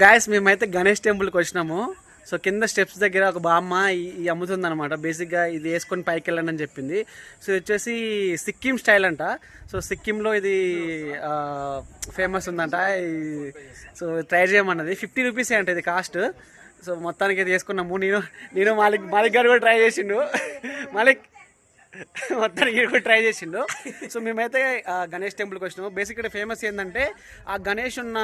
Guys మేమైతే గణేష్ టెంపుల్కి వచ్చినాము. సో కింద స్టెప్స్ దగ్గర ఒక బామ్మ ఈ అమ్ముతుంది అనమాట. బేసిక్గా ఇది వేసుకొని పైకి వెళ్ళండి అని చెప్పింది. సో ఇది వచ్చేసి సిక్కిం స్టైల్ అంట. సో సిక్కింలో ఇది ఫేమస్ ఉందంట. So try చేయమన్నది. 50 రూపీసే అంట ఇది కాస్ట్. సో మొత్తానికి అయితే వేసుకున్నాము. నేను మాలిక్ గారు కూడా ట్రై చేసిండు. మాలిక్ మొత్తానికి కూడా ట్రై చేసిండు. సో మేమైతే గణేష్ టెంపుల్కి వచ్చినాము. బేసిక్ ఇక్కడ ఫేమస్ ఏంటంటే ఆ గణేష్ ఉన్న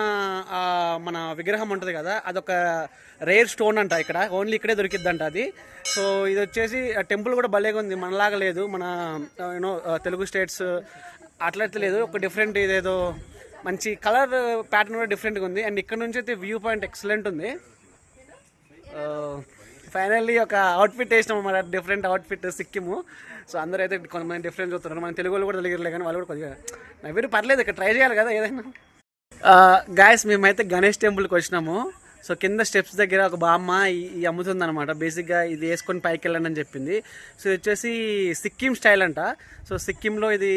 మన విగ్రహం ఉంటుంది కదా, అదొక రేర్ స్టోన్ అంట. ఇక్కడ ఓన్లీ ఇక్కడే దొరికిద్దంట అది. సో ఇది వచ్చేసి టెంపుల్ కూడా భలేగా ఉంది. మనలాగా లేదు, మన యూనో తెలుగు స్టేట్స్ అట్లయితే లేదు. ఒక డిఫరెంట్ ఇదేదో మంచి కలర్ ప్యాటర్న్ కూడా డిఫరెంట్గా ఉంది. అండ్ ఇక్కడ నుంచి అయితే వ్యూ పాయింట్ ఎక్సలెంట్ ఉంది. ఫైనల్లీ ఒక అవుట్ఫిట్ వేసినాం అన్నమాట, డిఫరెంట్ అవుట్ఫిట్ సిక్కిము. సో అందరూ అయితే కొంతమంది డిఫరెన్స్ చూస్తున్నారు. మన తెలుగు వాళ్ళు కూడా తెలియలే, కానీ వాళ్ళు కూడా కొద్దిగా నవ్వేరు పర్లేదు. ఇక్కడ ట్రై చేయాలి కదా ఏదైనా. గాయస్ మేమైతే గణేష్ టెంపుల్కి వచ్చినాము. సో కింద స్టెప్స్ దగ్గర ఒక బామ్మ ఈ అమ్ముతుంది అనమాట. బేసిక్గా ఇది వేసుకొని పైకి వెళ్ళండి అని చెప్పింది. సో ఇది వచ్చేసి సిక్కిం స్టైల్ అంట. సో సిక్కింలో ఇది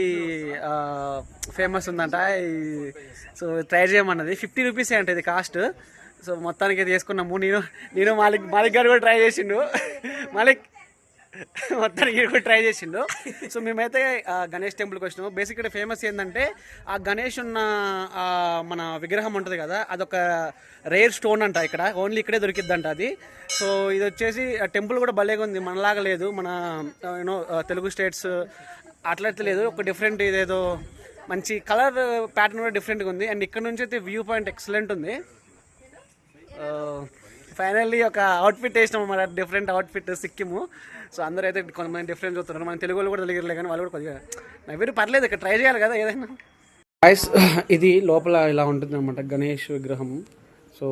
ఫేమస్ ఉందంట. So try చేయమన్నది. 50 రూపీసే అంట ఇది కాస్ట్. సో మొత్తానికి అయితే వేసుకున్నాము. నేను మాలిక్ గారు కూడా ట్రై చేసిండు. మాలిక్ మొత్తానికి కూడా ట్రై చేసిండు. సో మేమైతే గణేష్ టెంపుల్కి వచ్చినాము. బేసిక్ ఇక్కడ ఫేమస్ ఏంటంటే ఆ గణేష్ ఉన్న మన విగ్రహం ఉంటుంది కదా, అదొక రేర్ స్టోన్ అంట. ఇక్కడ ఓన్లీ ఇక్కడే దొరికిద్దంట అది. సో ఇది వచ్చేసి టెంపుల్ కూడా భలేగా ఉంది. మనలాగా లేదు, మన యూనో తెలుగు స్టేట్స్ అట్లయితే లేదు. ఒక డిఫరెంట్ ఇదేదో మంచి కలర్ ప్యాటర్న్ కూడా డిఫరెంట్గా ఉంది. అండ్ ఇక్కడ నుంచి అయితే వ్యూ పాయింట్ ఎక్సలెంట్ ఉంది. ఫైనల్లీ ఒక అవుట్ఫిట్ వేసినాం అన్నమాట, డిఫరెంట్ అవుట్ఫిట్ సిక్కిము. సో అందరూ అయితే కొంతమంది డిఫరెన్స్ చూస్తున్నారు. మన తెలుగు వాళ్ళు కూడా తెలియలే, కానీ వాళ్ళు కూడా కొద్దిగా నవ్వేరు పర్లేదు. ఇక్కడ ట్రై చేయాలి కదా ఏదైనా. ఇది లోపల ఇలా ఉంటుంది అనమాట గణేష్ విగ్రహం. సో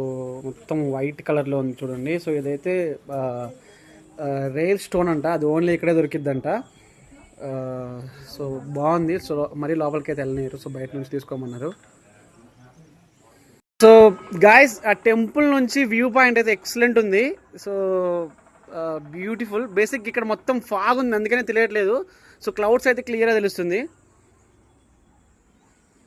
మొత్తం వైట్ కలర్లో ఉంది చూడండి. సో ఇదైతే రేర్ స్టోన్ అంట, అది ఓన్లీ ఇక్కడే దొరికిద్దంట. సో బాగుంది. సో మరీ లోపలికి అయితే వెళ్ళలేరు. సో బయట నుంచి తీసుకోమన్నారు. సో గాయస్ ఆ టెంపుల్ నుంచి వ్యూ పాయింట్ అయితే ఎక్సలెంట్ ఉంది. So beautiful. బేసిక్ ఇక్కడ మొత్తం ఫాగ్ ఉంది, అందుకనే తెలియట్లేదు. సో క్లౌడ్స్ అయితే క్లియర్గా తెలుస్తుంది.